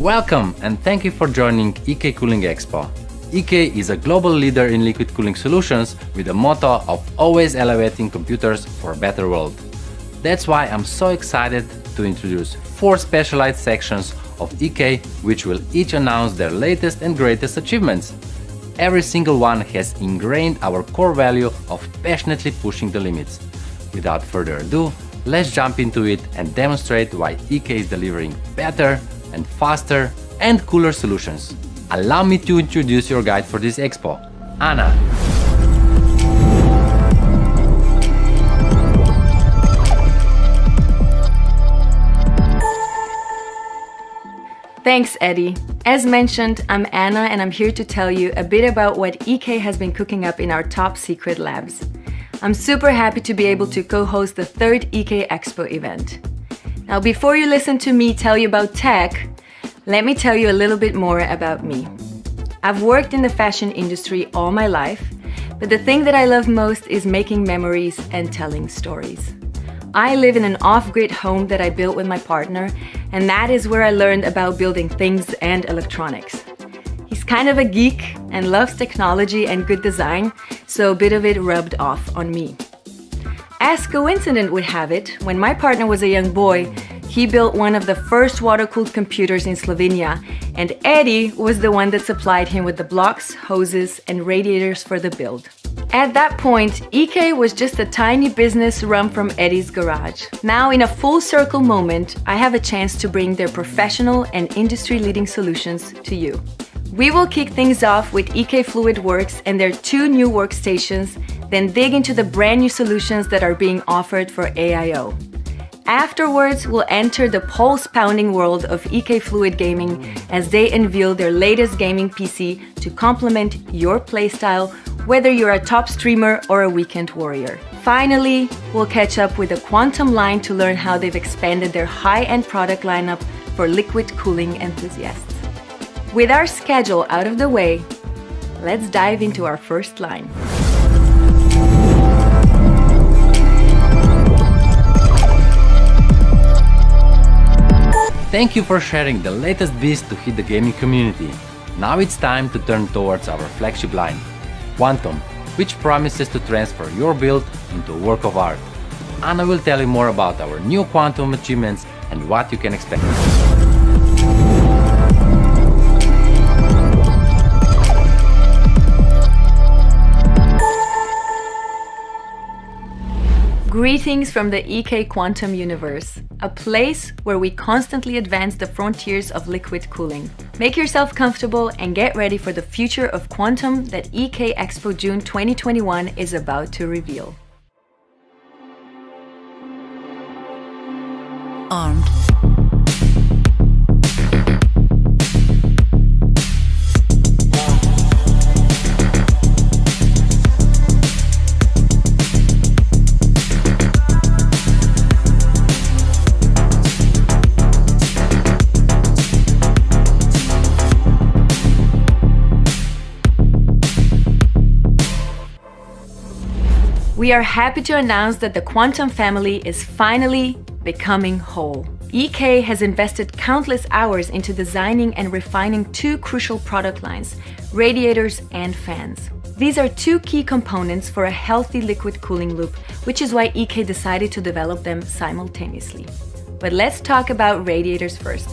Welcome and thank you for joining EK Cooling Expo. EK is a global leader in liquid cooling solutions with the motto of always elevating computers for a better world. That's why I'm so excited to introduce 4 specialized sections of EK, which will each announce their latest and greatest achievements. Every single one has ingrained our core value of passionately pushing the limits. Without further ado, let's jump into it and demonstrate why EK is delivering better and faster and cooler solutions. Allow me to introduce your guide for this expo, Anna. Thanks, Eddie. As mentioned, I'm Anna and I'm here to tell you a bit about what EK has been cooking up in our top secret labs. I'm super happy to be able to co-host the 3rd EK Expo event. Now, before you listen to me tell you about tech, let me tell you a little bit more about me. I've worked in the fashion industry all my life, but the thing that I love most is making memories and telling stories. I live in an off-grid home that I built with my partner, and that is where I learned about building things and electronics. He's kind of a geek and loves technology and good design, so a bit of it rubbed off on me. As coincidence would have it, when my partner was a young boy, he built one of the first water-cooled computers in Slovenia, and Eddie was the one that supplied him with the blocks, hoses, and radiators for the build. At that point, EK was just a tiny business run from Eddie's garage. Now, in a full circle moment, I have a chance to bring their professional and industry-leading solutions to you. We will kick things off with EK Fluid Works and their 2 new workstations, then dig into the brand new solutions that are being offered for AIO. Afterwards, we'll enter the pulse-pounding world of EK Fluid Gaming as they unveil their latest gaming PC to complement your playstyle, whether you're a top streamer or a weekend warrior. Finally, we'll catch up with the Quantum line to learn how they've expanded their high-end product lineup for liquid cooling enthusiasts. With our schedule out of the way, let's dive into our first line. Thank you for sharing the latest beast to hit the gaming community. Now it's time to turn towards our flagship line, Quantum, which promises to transfer your build into a work of art. Anna will tell you more about our new Quantum achievements and what you can expect. Greetings from the EK Quantum universe, a place where we constantly advance the frontiers of liquid cooling. Make yourself comfortable and get ready for the future of quantum that EK Expo June 2021 is about to reveal. Armed. We are happy to announce that the Quantum family is finally becoming whole. EK has invested countless hours into designing and refining 2 crucial product lines, radiators and fans. These are 2 key components for a healthy liquid cooling loop, which is why EK decided to develop them simultaneously. But let's talk about radiators first.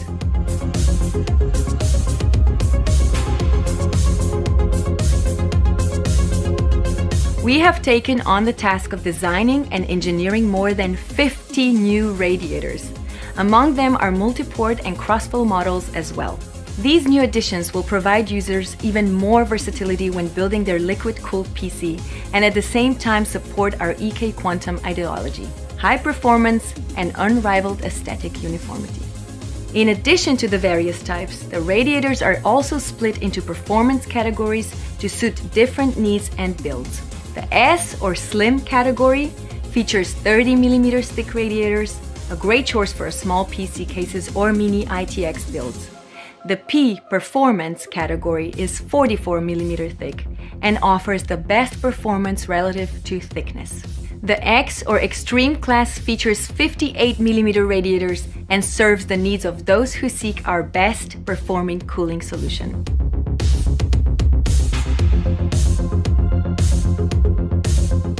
We have taken on the task of designing and engineering more than 50 new radiators. Among them are multi-port and cross-flow models as well. These new additions will provide users even more versatility when building their liquid-cooled PC and at the same time support our EK Quantum ideology, high performance and unrivaled aesthetic uniformity. In addition to the various types, the radiators are also split into performance categories to suit different needs and builds. The S or Slim category features 30mm thick radiators, a great choice for small PC cases or mini ITX builds. The P Performance category is 44mm thick and offers the best performance relative to thickness. The X or Extreme class features 58mm radiators and serves the needs of those who seek our best performing cooling solution.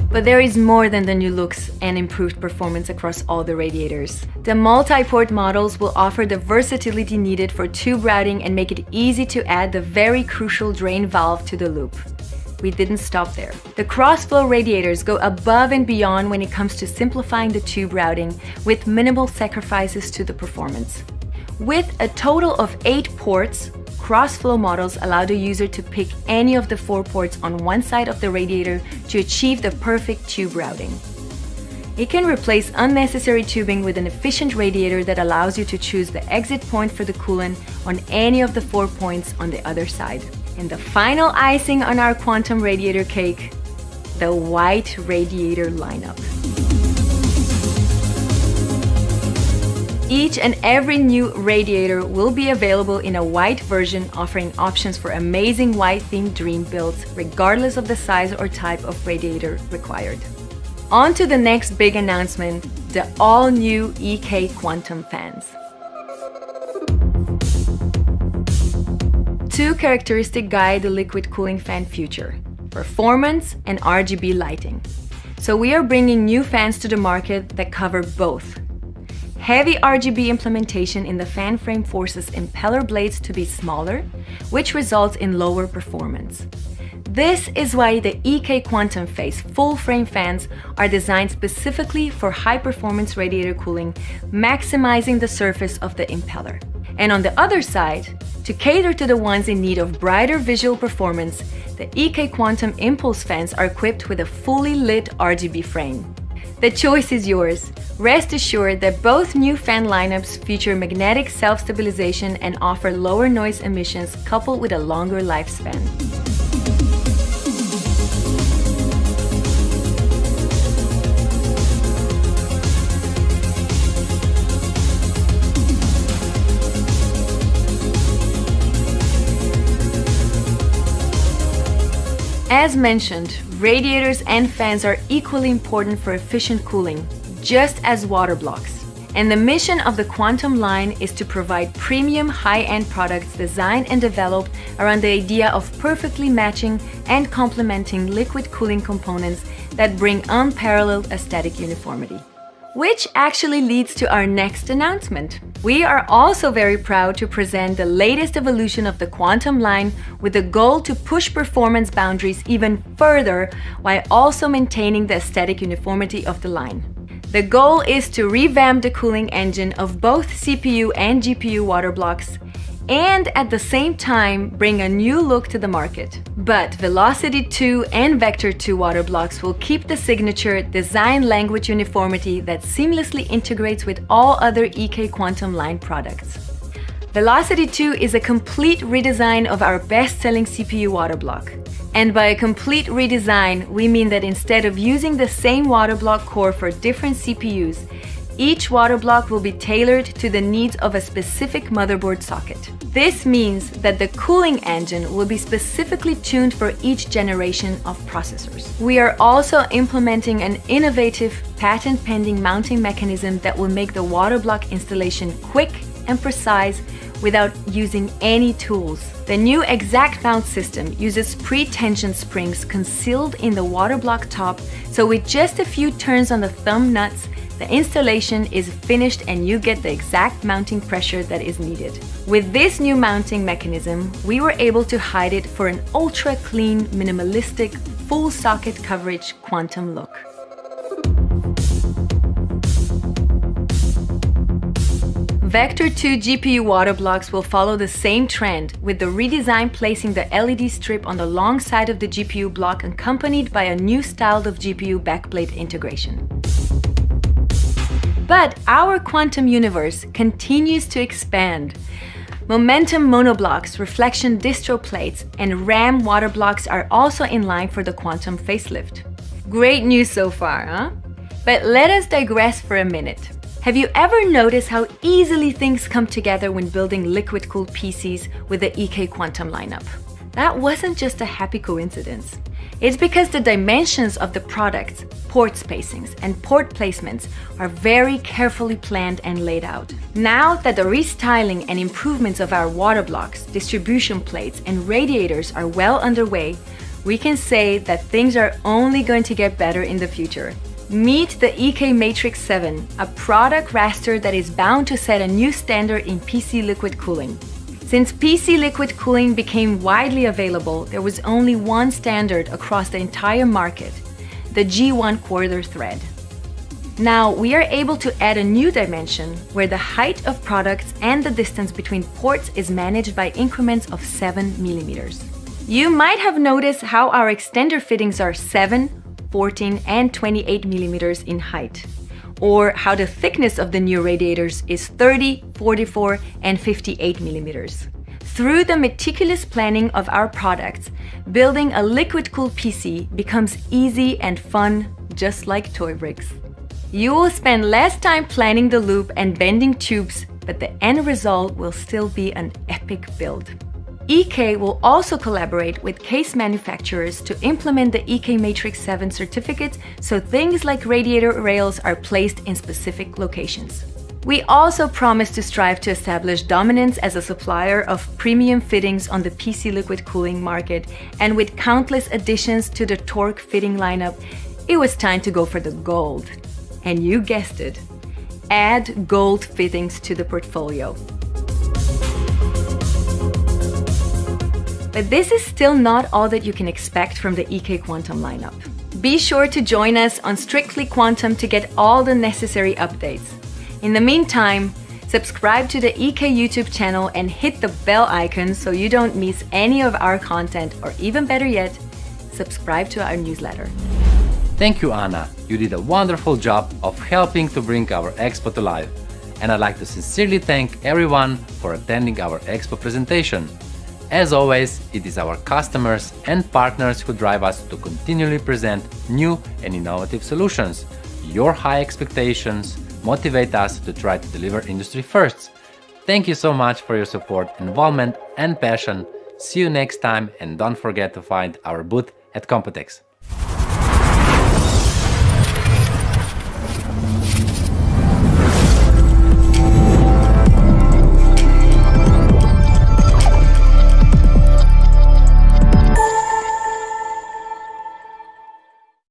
But there is more than the new looks and improved performance across all the radiators. The multi-port models will offer the versatility needed for tube routing and make it easy to add the very crucial drain valve to the loop. We didn't stop there. The cross-flow radiators go above and beyond when it comes to simplifying the tube routing with minimal sacrifices to the performance. With a total of 8 ports, cross-flow models allow the user to pick any of the 4 ports on one side of the radiator to achieve the perfect tube routing. It can replace unnecessary tubing with an efficient radiator that allows you to choose the exit point for the coolant on any of the 4 points on the other side. And the final icing on our quantum radiator cake, the white radiator lineup. Each and every new radiator will be available in a white version, offering options for amazing white-themed dream builds, regardless of the size or type of radiator required. On to the next big announcement, the all-new EK Quantum fans. 2 characteristics guide the liquid cooling fan future: performance and RGB lighting. So we are bringing new fans to the market that cover both. Heavy RGB implementation in the fan frame forces impeller blades to be smaller, which results in lower performance. This is why the EK Quantum Phase full-frame fans are designed specifically for high-performance radiator cooling, maximizing the surface of the impeller. And on the other side, to cater to the ones in need of brighter visual performance, the EK Quantum Impulse fans are equipped with a fully lit RGB frame. The choice is yours. Rest assured that both new fan lineups feature magnetic self-stabilization and offer lower noise emissions coupled with a longer lifespan. As mentioned, radiators and fans are equally important for efficient cooling, just as water blocks. And the mission of the Quantum line is to provide premium high-end products designed and developed around the idea of perfectly matching and complementing liquid cooling components that bring unparalleled aesthetic uniformity. Which actually leads to our next announcement. We are also very proud to present the latest evolution of the Quantum line with the goal to push performance boundaries even further while also maintaining the aesthetic uniformity of the line. The goal is to revamp the cooling engine of both CPU and GPU water blocks and at the same time bring a new look to the market. But Velocity 2 and Vector 2 water blocks will keep the signature design language uniformity that seamlessly integrates with all other EK Quantum line products. Velocity 2 is a complete redesign of our best-selling CPU water block. And by a complete redesign, we mean that instead of using the same water block core for different CPUs, each water block will be tailored to the needs of a specific motherboard socket. This means that the cooling engine will be specifically tuned for each generation of processors. We are also implementing an innovative patent-pending mounting mechanism that will make the water block installation quick and precise without using any tools. The new exact mount system uses pre-tension springs concealed in the water block top, so with just a few turns on the thumb nuts, the installation is finished and you get the exact mounting pressure that is needed. With this new mounting mechanism, we were able to hide it for an ultra clean, minimalistic, full socket coverage quantum look. Vector 2 GPU water blocks will follow the same trend, with the redesign placing the LED strip on the long side of the GPU block accompanied by a new style of GPU backplate integration. But our quantum universe continues to expand. Momentum monoblocks, reflection distro plates, and RAM water blocks are also in line for the quantum facelift. Great news so far, huh? But let us digress for a minute. Have you ever noticed how easily things come together when building liquid-cooled PCs with the EK Quantum lineup? That wasn't just a happy coincidence. It's because the dimensions of the products, port spacings, and port placements are very carefully planned and laid out. Now that the restyling and improvements of our water blocks, distribution plates, and radiators are well underway, we can say that things are only going to get better in the future. Meet the EK Matrix 7, a product raster that is bound to set a new standard in PC liquid cooling. Since PC liquid cooling became widely available, there was only one standard across the entire market, the G1 quarter thread. Now we are able to add a new dimension where the height of products and the distance between ports is managed by increments of 7 millimeters. You might have noticed how our extender fittings are 7, 14, and 28 millimeters in height, or how the thickness of the new radiators is 30, 44, and 58 millimeters. Through the meticulous planning of our products, building a liquid-cooled PC becomes easy and fun, just like toy bricks. You will spend less time planning the loop and bending tubes, but the end result will still be an epic build. EK will also collaborate with case manufacturers to implement the EK Matrix 7 certificates so things like radiator rails are placed in specific locations. We also promise to strive to establish dominance as a supplier of premium fittings on the PC liquid cooling market, and with countless additions to the Torque fitting lineup, it was time to go for the gold. And you guessed it, add gold fittings to the portfolio. But this is still not all that you can expect from the EK Quantum lineup. Be sure to join us on Strictly Quantum to get all the necessary updates. In the meantime, subscribe to the EK YouTube channel and hit the bell icon so you don't miss any of our content, or even better yet, subscribe to our newsletter. Thank you, Anna. You did a wonderful job of helping to bring our expo to life. And I'd like to sincerely thank everyone for attending our expo presentation. As always, it is our customers and partners who drive us to continually present new and innovative solutions. Your high expectations motivate us to try to deliver industry firsts. Thank you so much for your support, involvement, and passion. See you next time, and don't forget to find our booth at Computex.